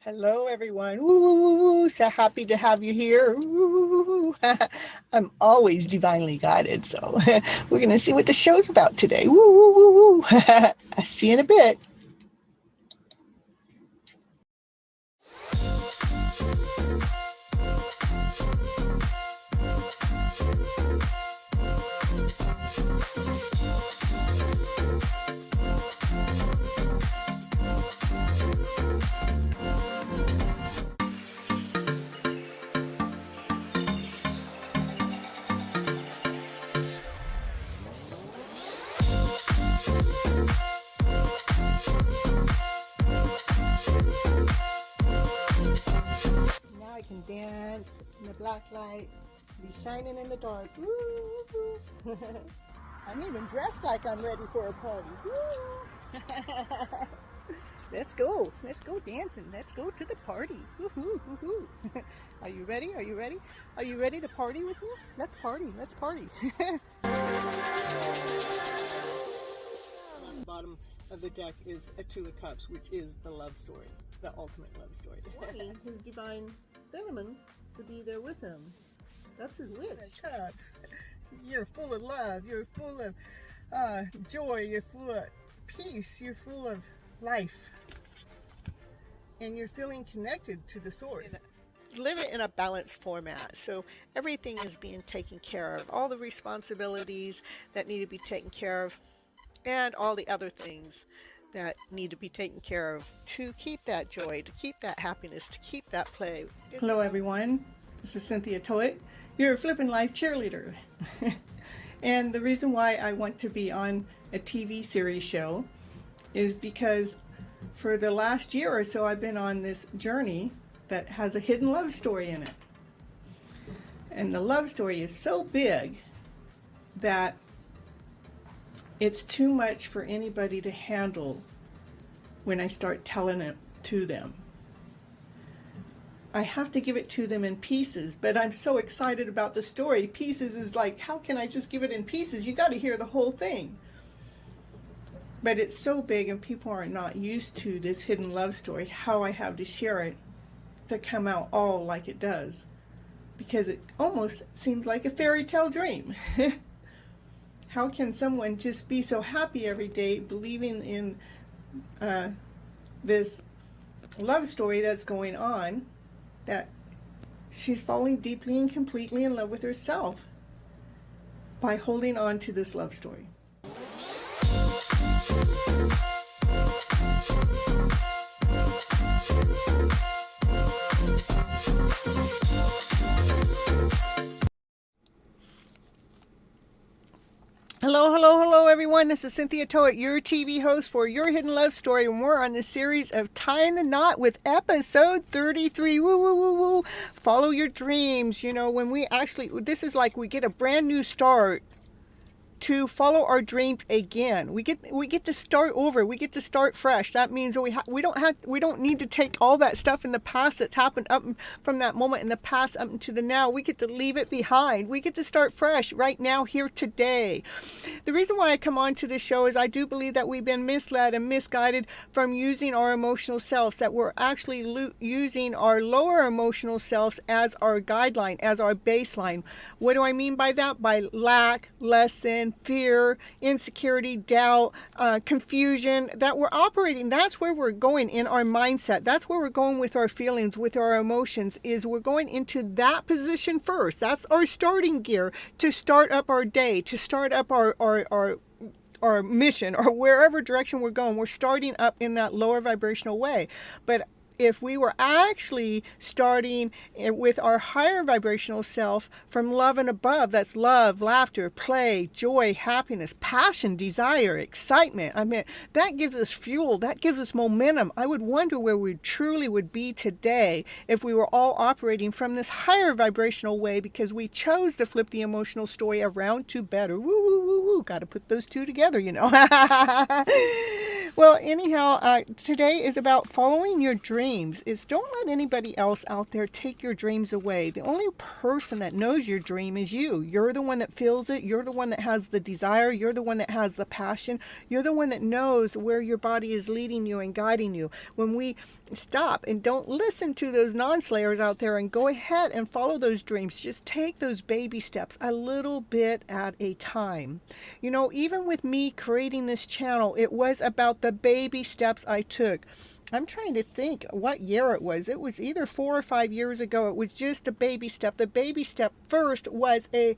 Hello, everyone. Woo, so happy to have you here. Woo. I'm always divinely guided, so we're going to see what the show's about today. Woo, woo, woo, woo. I'll see you in a bit. Now I can dance in the black light, be shining in the dark. Woo. I'm even dressed like I'm ready for a party. Woo. Let's go. Let's go dancing. Let's go to the party. Woohoo, woohoo. Are you ready? Are you ready? Are you ready to party with me? Let's party. Let's party. On the bottom of the deck is a Two of Cups, which is the love story, the ultimate love story. Wanting his divine feminine to be there with him. That's his wish. Cups. You're full of love. You're full of joy. You're full of peace. You're full of life. And you're feeling connected to the source. Live it in a balanced format, so everything is being taken care of. All the responsibilities that need to be taken care of, and all the other things that need to be taken care of to keep that joy, to keep that happiness, to keep that play. Hello everyone, this is Cynthia Toet, your FlipN Life cheerleader. And the reason why I want to be on a TV series show is because for the last year or so I've been on this journey that has a hidden love story in it. And the love story is so big that it's too much for anybody to handle when I start telling it to them. I have to give it to them in pieces, but I'm so excited about the story. Pieces is like, how can I just give it in pieces? You got to hear the whole thing. But it's so big and people are not used to this hidden love story, how I have to share it to come out all like it does. Because it almost seems like a fairy tale dream. How can someone just be so happy every day, believing in this love story that's going on, that she's falling deeply and completely in love with herself by holding on to this love story? Hello, everyone. This is Cynthia Toet, your TV host for Your Hidden Love Story, and we're on this series of Tying the Knot with episode 33. Woo, woo, woo, woo. Follow your dreams. You know, when we actually, this is like we get a brand new start to follow our dreams again. We get to start over. We get to start fresh. That means we don't need to take all that stuff in the past that's happened up from that moment in the past up into the now. We get to leave it behind. We get to start fresh right now, here today. The reason why I come on to this show is I do believe that we've been misled and misguided from using our emotional selves, that we're actually using our lower emotional selves as our guideline, as our baseline. What do I mean by that? By lack, lesson, fear, insecurity, doubt, confusion, that we're operating. That's where we're going in our mindset. That's where we're going with our feelings, with our emotions, is we're going into that position first. That's our starting gear to start up our day, to start up our mission, or wherever direction we're going. We're starting up in that lower vibrational way. But if we were actually starting with our higher vibrational self from love and above, that's love, laughter, play, joy, happiness, passion, desire, excitement. I mean, that gives us fuel. That gives us momentum. I would wonder where we truly would be today if we were all operating from this higher vibrational way, because we chose to flip the emotional story around to better. Woo, woo, woo, woo. Got to put those two together, you know. Well, anyhow, today is about following your dreams. It's don't let anybody else out there take your dreams away. The only person that knows your dream is you. You're the one that feels it. You're the one that has the desire. You're the one that has the passion. You're the one that knows where your body is leading you and guiding you. When we stop and don't listen to those non-slayers out there and go ahead and follow those dreams, just take those baby steps a little bit at a time. You know, even with me creating this channel, it was about the baby steps I took. I'm trying to think what year it was. It was either 4 or 5 years ago. It was just a baby step. The baby step first was a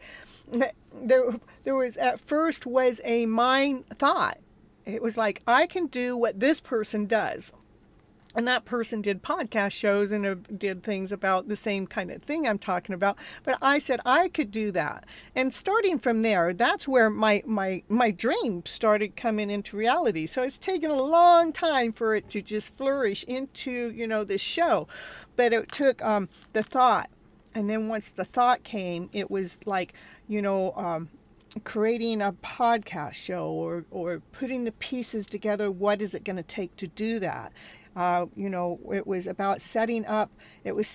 mind thought. It was like, I can do what this person does. And that person did podcast shows and did things about the same kind of thing I'm talking about. But I said I could do that. And starting from there, that's where my dream started coming into reality. So it's taken a long time for it to just flourish into, this show. But it took the thought. And then once the thought came, it was like, creating a podcast show or putting the pieces together. What is it going to take to do that? It was about setting up my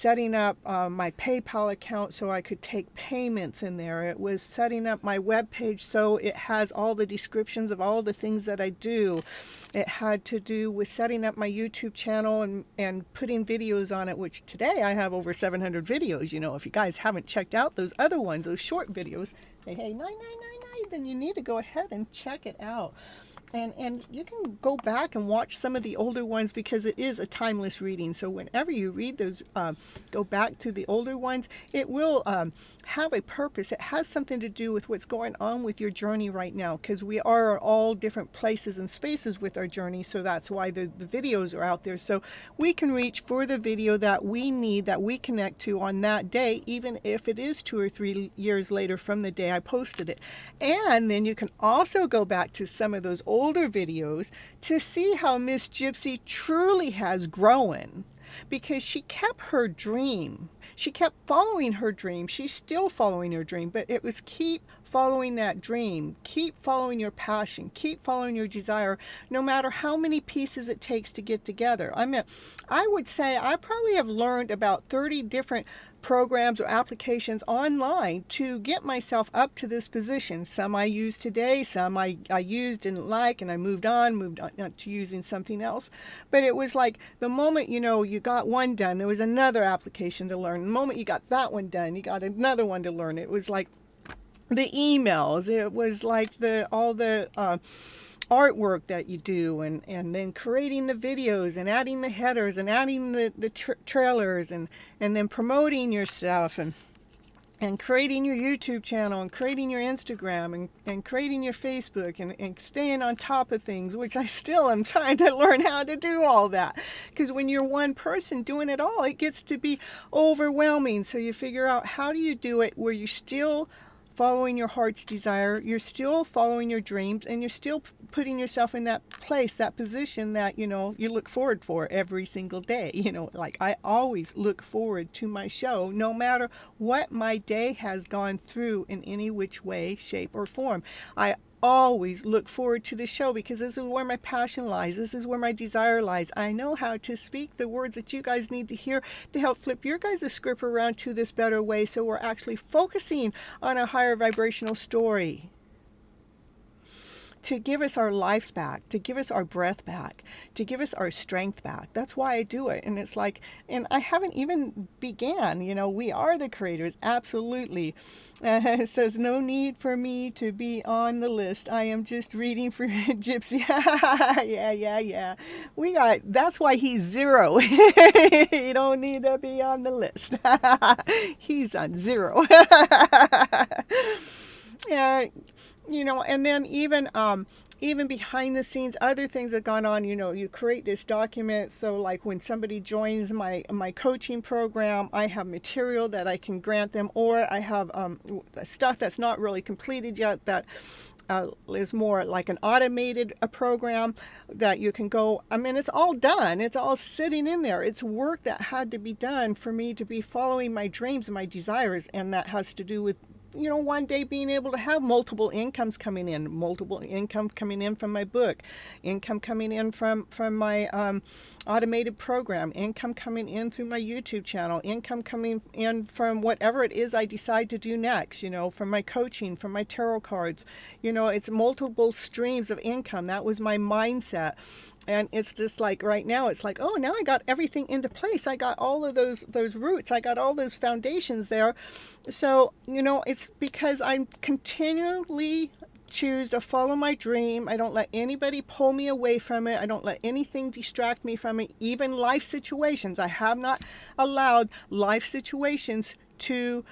PayPal account so I could take payments in there. It was setting up my webpage so it has all the descriptions of all the things that I do. It had to do with setting up my YouTube channel and putting videos on it, which today I have over 700 videos. If you guys haven't checked out those other ones, those short videos, hey, 9999, then you need to go ahead and check it out. And you can go back and watch some of the older ones because it is a timeless reading. So whenever you read those, go back to the older ones, it will have a purpose. It has something to do with what's going on with your journey right now, because we are all different places and spaces with our journey. So that's why the videos are out there. So we can reach for the video that we need, that we connect to on that day, even if it is 2 or 3 years later from the day I posted it. And then you can also go back to some of those older videos to see how Miss Gypsy truly has grown, because she kept her dream. She kept following her dream. She's still following her dream, but it was keep following that dream. Keep following your passion. Keep following your desire, no matter how many pieces it takes to get together. I would say I probably have learned about 30 different programs or applications online to get myself up to this position. Some I use today, some I used, didn't like, and I moved on to using something else. But it was like the moment, you got one done, there was another application to learn. The moment you got that one done, you got another one to learn. It was like the emails. It was like all the artwork that you do, and then creating the videos and adding the headers and adding the trailers and then promoting your stuff and creating your YouTube channel and creating your Instagram and creating your Facebook and staying on top of things, which I still am trying to learn how to do all that. Because when you're one person doing it all, it gets to be overwhelming. So you figure out, how do you do it where you're still following your heart's desire, you're still following your dreams, and you're still putting yourself in that place, that position that, you look forward for every single day. Like I always look forward to my show, no matter what my day has gone through in any which way, shape, or form. I always look forward to the show because this is where my passion lies. This is where my desire lies. I know how to speak the words that you guys need to hear to help flip your guys' script around to this better way, so we're actually focusing on a higher vibrational story, to give us our lives back, to give us our breath back, to give us our strength back. That's why I do it. And it's like, and I haven't even began, we are the creators, absolutely. It says, no need for me to be on the list. I am just reading for Gypsy. Yeah. That's why he's 0. You don't need to be on the list. He's on 0. Yeah. And then even behind the scenes, other things have gone on. You create this document. So like when somebody joins my coaching program, I have material that I can grant them, or I have stuff that's not really completed yet that is more like an automated program that you can go. It's all done. It's all sitting in there. It's work that had to be done for me to be following my dreams and my desires, and that has to do with one day being able to have multiple income coming in from my book, income coming in from my automated program, income coming in through my YouTube channel, income coming in from whatever it is I decide to do next, from my coaching, from my tarot cards. It's multiple streams of income. That was my mindset. And it's just like right now, it's like, oh, now I got everything into place. I got all of those roots. I got all those foundations there. So, it's because I continually choose to follow my dream. I don't let anybody pull me away from it. I don't let anything distract me from it, even life situations. I have not allowed life situations to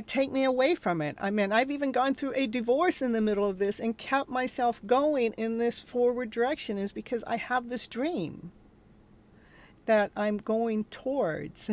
take me away from it. I mean, I've even gone through a divorce in the middle of this and kept myself going in this forward direction, is because I have this dream that I'm going towards.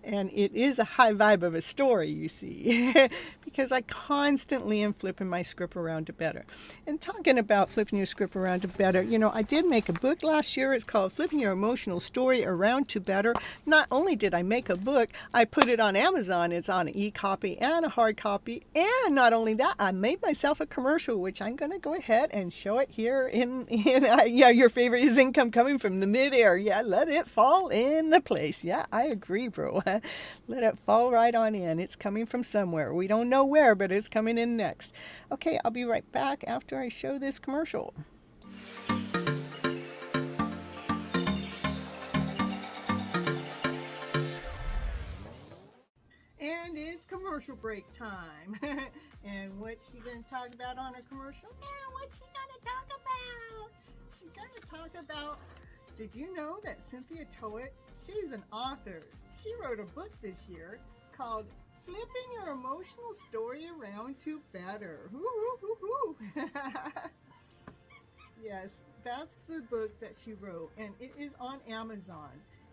And it is a high vibe of a story, you see, because I constantly am flipping my script around to better. And talking about flipping your script around to better, I did make a book last year. It's called Flipping Your Emotional Story Around to Better. Not only did I make a book, I put it on Amazon. It's on an e-copy and a hard copy. And not only that, I made myself a commercial, which I'm going to go ahead and show it here in your favorite is income coming from the midair. Yeah, let it fall into place. Yeah, I agree, bro. Let it fall right on in. It's coming from somewhere. We don't know where, but it's coming in next. Okay, I'll be right back after I show this commercial. And it's commercial break time. And what's she going to talk about on her commercial? Yeah, what's she going to talk about? She's going to talk about, did you know that Cynthia Toet, she's an author. She wrote a book this year called Flipping Your Emotional Story Around to Better. Yes, that's the book that she wrote, and it is on Amazon.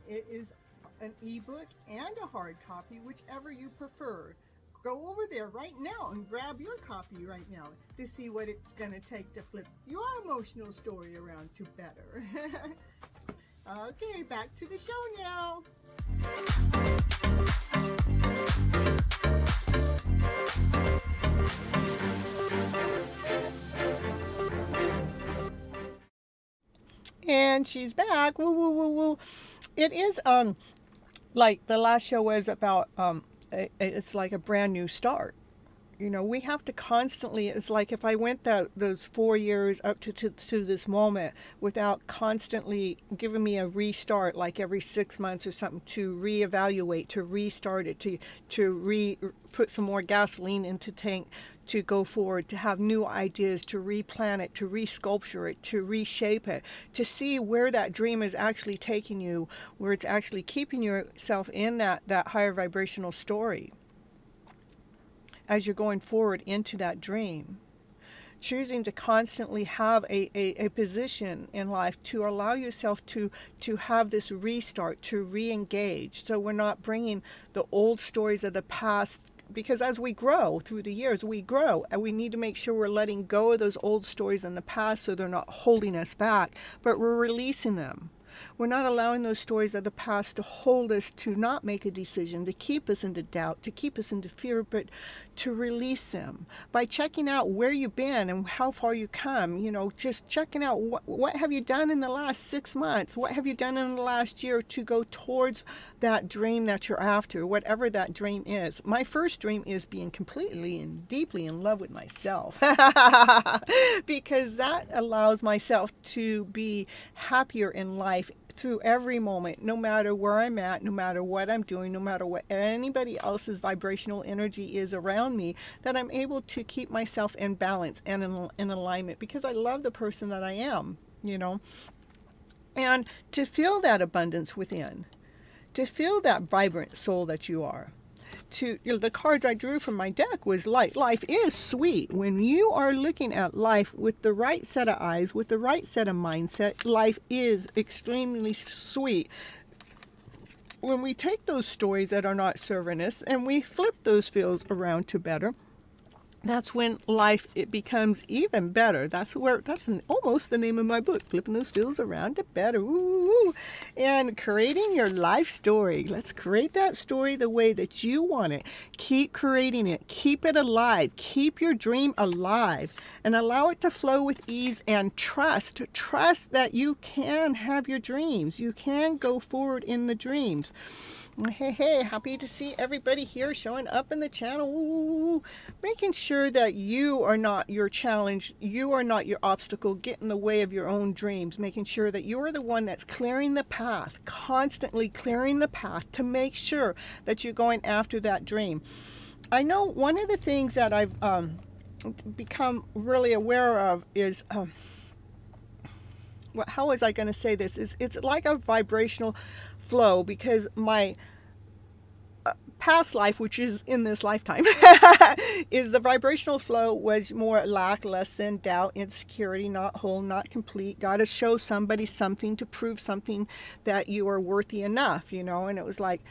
It is an ebook and a hard copy, whichever you prefer. Go over there right now and grab your copy right now to see what it's going to take to flip your emotional story around to better. Okay, back to the show now. And she's back. Woo, woo, woo, woo. It is like the last show was about it's like a brand new start. We have to constantly, it's like if I went those 4 years up to this moment without constantly giving me a restart, like every 6 months or something, to reevaluate, to restart it, to put some more gasoline into tank, to go forward, to have new ideas, to replan it, to resculpture it, to reshape it, to see where that dream is actually taking you, where it's actually keeping yourself in that higher vibrational story as you're going forward into that dream. Choosing to constantly have a position in life to allow yourself to have this restart, to re-engage, so we're not bringing the old stories of the past, because as we grow through the years, we grow, and we need to make sure we're letting go of those old stories in the past so they're not holding us back, but we're releasing them. We're not allowing those stories of the past to hold us to not make a decision, to keep us into doubt, to keep us into fear, but to release them by checking out where you've been and how far you come. Just checking out what have you done in the last 6 months, what have you done in the last year to go towards that dream that you're after, whatever that dream is. My first dream is being completely and deeply in love with myself, because that allows myself to be happier in life through every moment, no matter where I'm at, no matter what I'm doing, no matter what anybody else's vibrational energy is around me, that I'm able to keep myself in balance and in alignment, because I love the person that I am, and to feel that abundance within, to feel that vibrant soul that you are. The cards I drew from my deck was light. Life is sweet. When you are looking at life with the right set of eyes, with the right set of mindset, life is extremely sweet. When we take those stories that are not serving us and we flip those feels around to better, that's when life, it becomes even better. Almost the name of my book, Flipping Those Feels Around to Better. Ooh. And creating your life story. Let's create that story the way that you want it. Keep creating it. Keep it alive. Keep your dream alive and allow it to flow with ease and trust. Trust that you can have your dreams. You can go forward in the dreams. Hey, happy to see everybody here showing up in the channel. Ooh, making sure that you are not your challenge, you are not your obstacle, get in the way of your own dreams, making sure that you are the one that's clearing the path, constantly clearing the path to make sure that you're going after that dream. I know one of the things that I've become really aware of is, how was I going to say this? It's like a vibrational flow, because my past life, which is in this lifetime, is the vibrational flow was more lack, less than, doubt, insecurity, not whole, not complete, got to show somebody something to prove something that you are worthy enough, and it was like,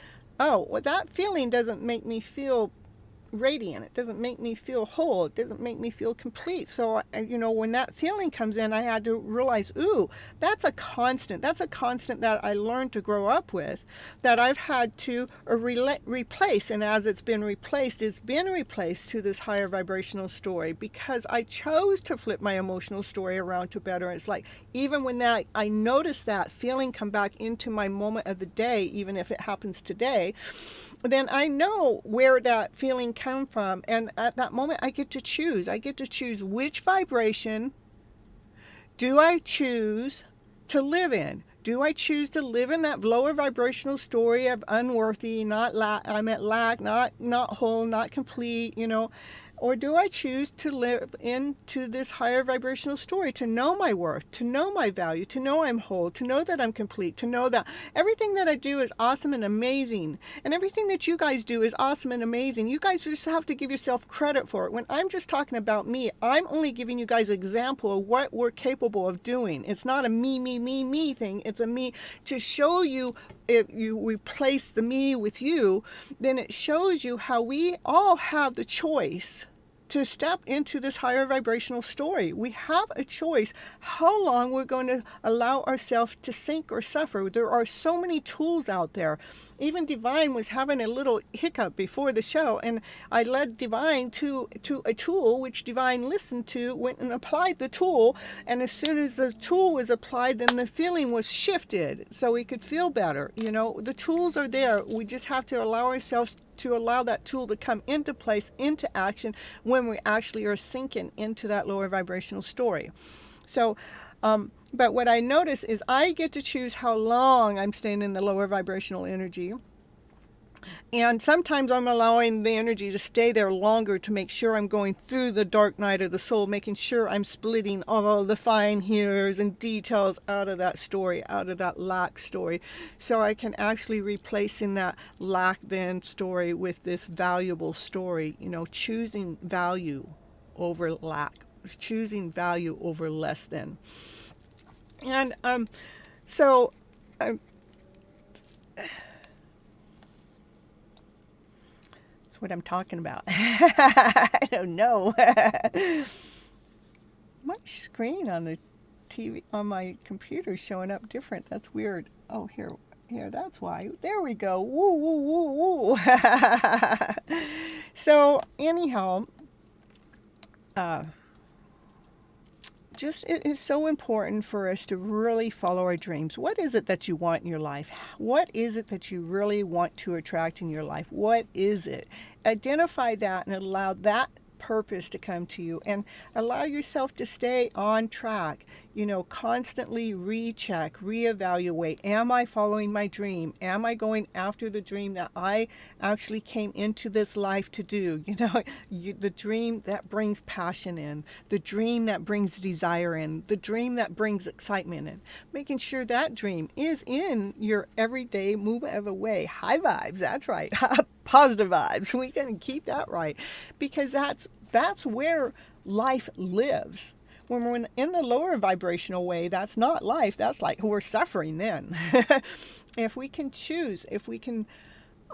oh, well, that feeling doesn't make me feel radiant. It doesn't make me feel whole. It doesn't make me feel complete. So, when that feeling comes in, I had to realize, ooh, that's a constant. That's a constant that I learned to grow up with, that I've had to replace. And as it's been replaced to this higher vibrational story, because I chose to flip my emotional story around to better. It's like, even when I notice that feeling come back into my moment of the day, even if it happens today, then I know where that feeling come from, and at that moment I get to choose. I get to choose which vibration do I choose to live in. Do I choose to live in that lower vibrational story of unworthy, not lack, not whole, not complete, or do I choose to live into this higher vibrational story, to know my worth, to know my value, to know I'm whole, to know that I'm complete, to know that everything that I do is awesome and amazing, and everything that you guys do is awesome and amazing. You guys just have to give yourself credit for it. When I'm just talking about me, I'm only giving you guys an example of what we're capable of doing. It's not a me thing. It's a me to show you. If you replace the me with you, then it shows you how we all have the choice to step into this higher vibrational story. We have a choice how long we're going to allow ourselves to sink or suffer. There are so many tools out there. Even Divine was having a little hiccup before the show, and I led Divine to a tool, which Divine listened to, went and applied the tool, and as soon as the tool was applied, then the feeling was shifted so we could feel better. The tools are there. We just have to allow ourselves to allow that tool to come into place, into action, when we actually are sinking into that lower vibrational story. So, but what I notice is I get to choose how long I'm staying in the lower vibrational energy. And sometimes I'm allowing the energy to stay there longer to make sure I'm going through the dark night of the soul, making sure I'm splitting all the fine hairs and details out of that story, out of that lack story, so I can actually replace in that lack then story with this valuable story, choosing value over lack, choosing value over less than. And so that's what I'm talking about. I don't know. My screen on the TV on my computer is showing up different. That's weird. Oh, here, that's why. There we go. Woo, woo, woo, woo. So anyhow, it is so important for us to really follow our dreams. What is it that you want in your life? What is it that you really want to attract in your life? What is it? Identify that and allow that purpose to come to you, and allow yourself to stay on track. Constantly recheck, reevaluate. Am I following my dream? Am I going after the dream that I actually came into this life to do? The dream that brings passion in, the dream that brings desire in, the dream that brings excitement in. Making sure that dream is in your everyday movement of a way. High vibes, that's right. Positive vibes. We can keep that right, because that's where life lives. When we're in the lower vibrational way, that's not life. That's like we're suffering then. If we can choose, if we can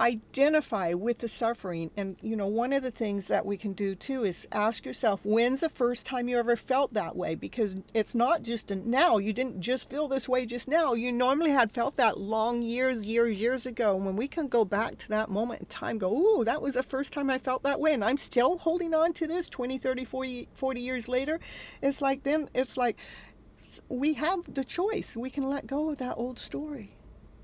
identify with the suffering. And one of the things that we can do too is ask yourself, when's the first time you ever felt that way? Because it's not just now. You didn't just feel this way just now. You normally had felt that long years ago. And when we can go back to that moment in time, go, ooh, that was the first time I felt that way, and I'm still holding on to this 20, 30, 40 years later. It's like we have the choice. We can let go of that old story.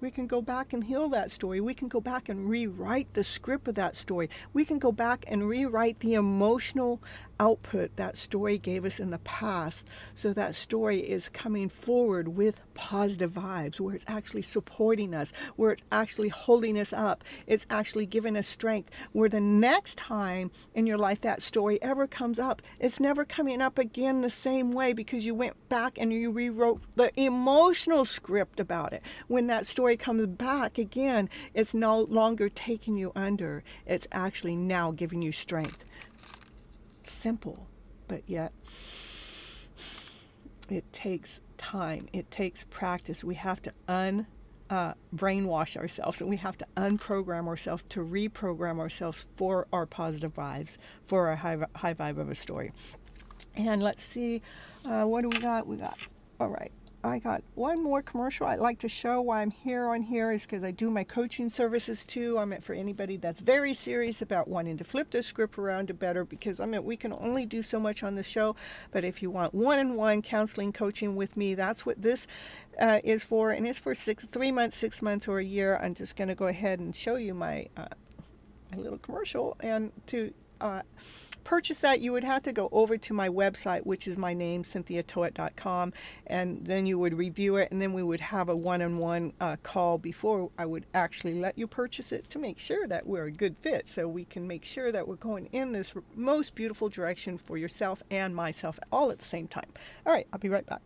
We can go back and heal that story. We can go back and rewrite the script of that story. We can go back and rewrite the emotional output that story gave us in the past, so that story is coming forward with positive vibes, where it's actually supporting us, where it's actually holding us up, it's actually giving us strength, where the next time in your life that story ever comes up, it's never coming up again the same way, because you went back and you rewrote the emotional script about it. When that story comes back again, it's no longer taking you under, it's actually now giving you strength. Simple, but yet it takes time. It takes practice. We have to brainwash ourselves, and we have to unprogram ourselves to reprogram ourselves for our positive vibes, for our high vibe of a story. And let's see, what do we got? All right. I got one more commercial I'd like to show why I'm here on here is because I do my coaching services too. I meant for anybody that's very serious about wanting to flip the script around to better, because we can only do so much on the show. But if you want one-on-one counseling coaching with me, that's what this is for. And it's for 3 months, 6 months, or a year. I'm just going to go ahead and show you my little commercial. And to purchase that, you would have to go over to my website, which is my name, CynthiaToet.com, and then you would review it, and then we would have a one-on-one call before I would actually let you purchase it, to make sure that we're a good fit, so we can make sure that we're going in this most beautiful direction for yourself and myself all at the same time. All right, I'll be right back.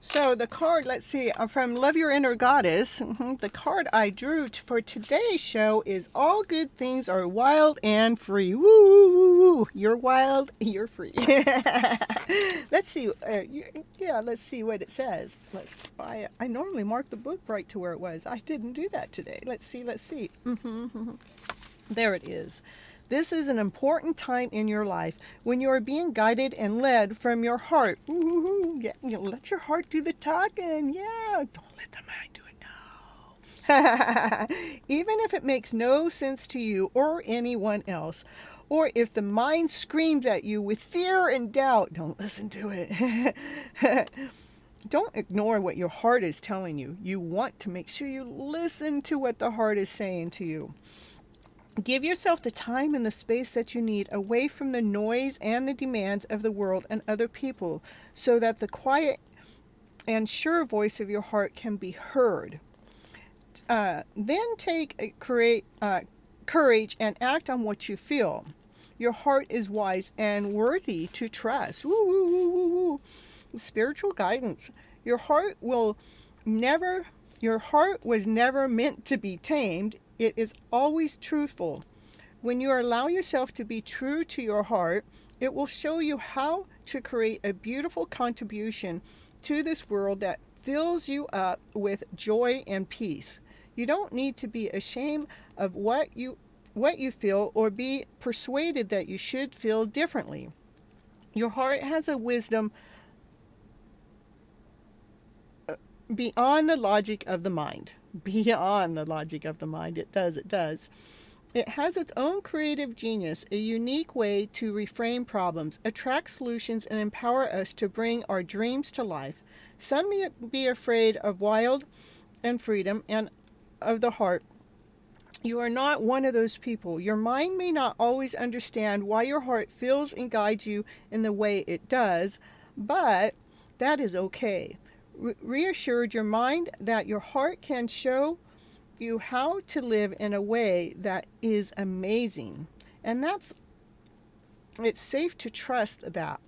So the card, let's see, from Love Your Inner Goddess, the card I drew for today's show is All Good Things Are Wild and Free. Woo, woo, woo, woo. You're wild, you're free. Let's see. Let's see what it says. I normally mark the book right to where it was. I didn't do that today. Let's see. There it is. This is an important time in your life when you are being guided and led from your heart. Ooh, yeah, let your heart do the talking. Yeah, don't let the mind do it. No. Even if it makes no sense to you or anyone else, or if the mind screams at you with fear and doubt, don't listen to it. Don't ignore what your heart is telling you. You want to make sure you listen to what the heart is saying to you. Give yourself the time and the space that you need away from the noise and the demands of the world and other people, so that the quiet and sure voice of your heart can be heard. Then take courage and act on what you feel. Your heart is wise and worthy to trust. Woo, woo, woo, woo, woo. Spiritual guidance. Your heart was never meant to be tamed. It is always truthful. When you allow yourself to be true to your heart, It will show you how to create a beautiful contribution to this world that fills you up with joy and peace. You don't need to be ashamed of what you feel or be persuaded that you should feel differently. Your heart has a wisdom beyond the logic of the mind. Beyond the logic of the mind. It does. It has its own creative genius, a unique way to reframe problems, attract solutions, and empower us to bring our dreams to life. Some may be afraid of wild and freedom and of the heart. You are not one of those people. Your mind may not always understand why your heart feels and guides you in the way it does, but that is okay. Reassured your mind that your heart can show you how to live in a way that is amazing. And it's safe to trust that.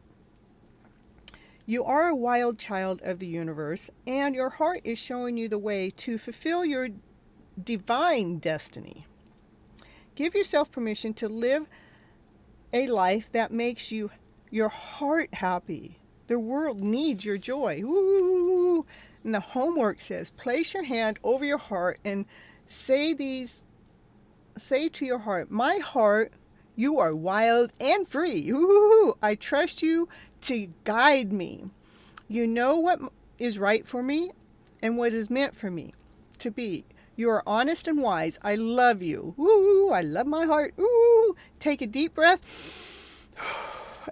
You are a wild child of the universe, and your heart is showing you the way to fulfill your divine destiny. Give yourself permission to live a life that makes your heart happy. The world needs your joy. Ooh. And the homework says, place your hand over your heart and say to your heart, my heart, you are wild and free. Ooh. I trust you to guide me. You know what is right for me and what is meant for me to be. You are honest and wise. I love you. Ooh, I love my heart. Ooh. Take a deep breath.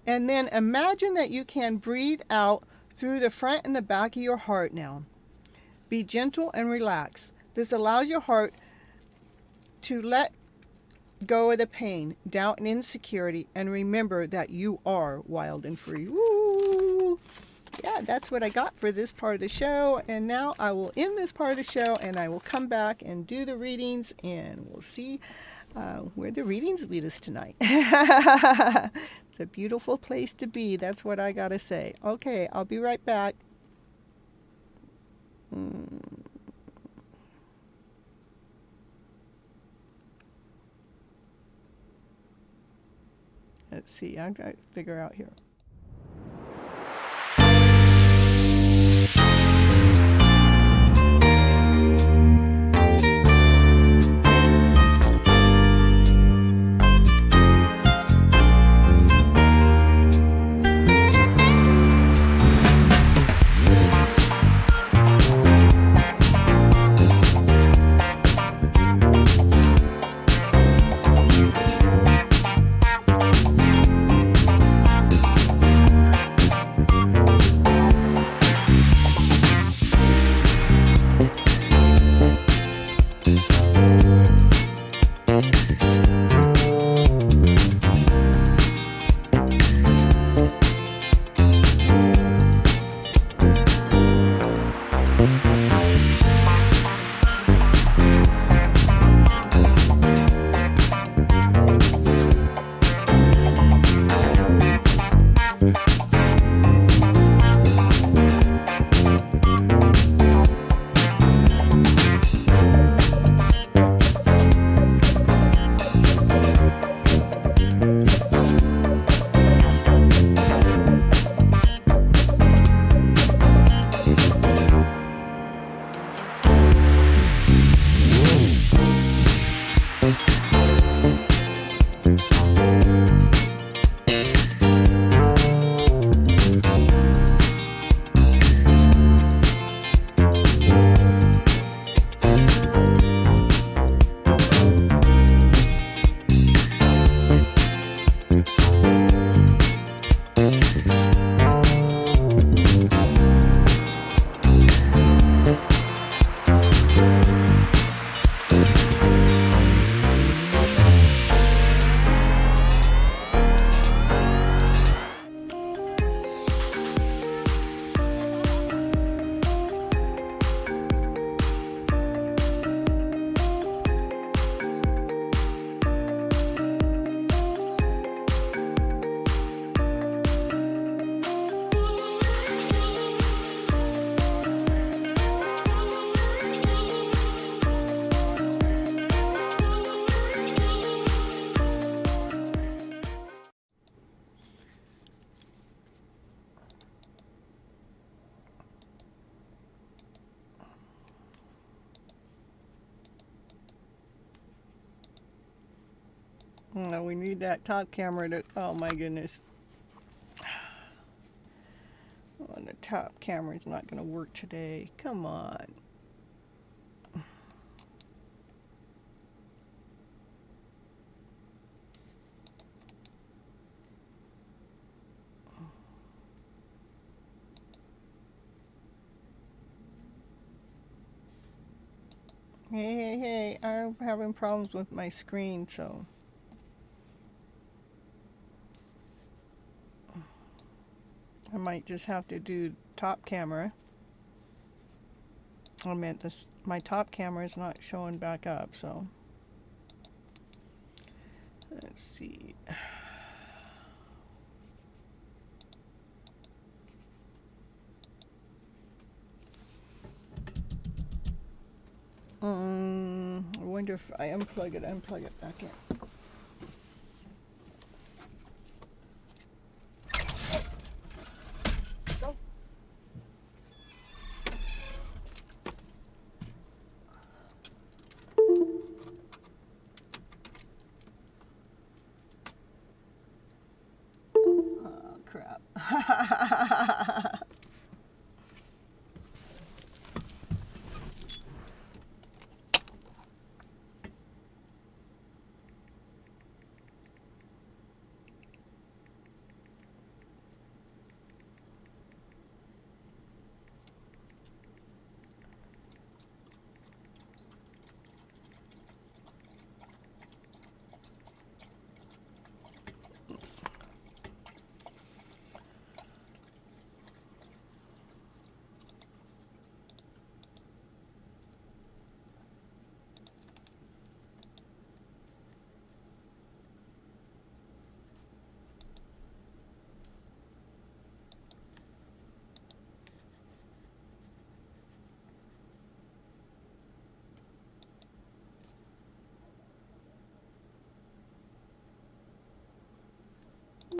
And then imagine that you can breathe out through the front and the back of your heart now. Be gentle and relaxed. This allows your heart to let go of the pain, doubt, and insecurity, and remember that you are wild and free. Woo! Yeah, that's what I got for this part of the show. And now I will end this part of the show, and I will come back and do the readings, and we'll see where the readings lead us tonight. It's a beautiful place to be. That's what I gotta say. Okay, I'll be right back. Let's see. I'm trying to figure out here. No, we need that top camera to, oh my goodness. Oh, the top camera is not going to work today. Come on. Hey, I'm having problems with my screen, so I might just have to do top camera. I meant this, my top camera is not showing back up, so let's see. I wonder if I unplug it back in. Go. Oh, crap.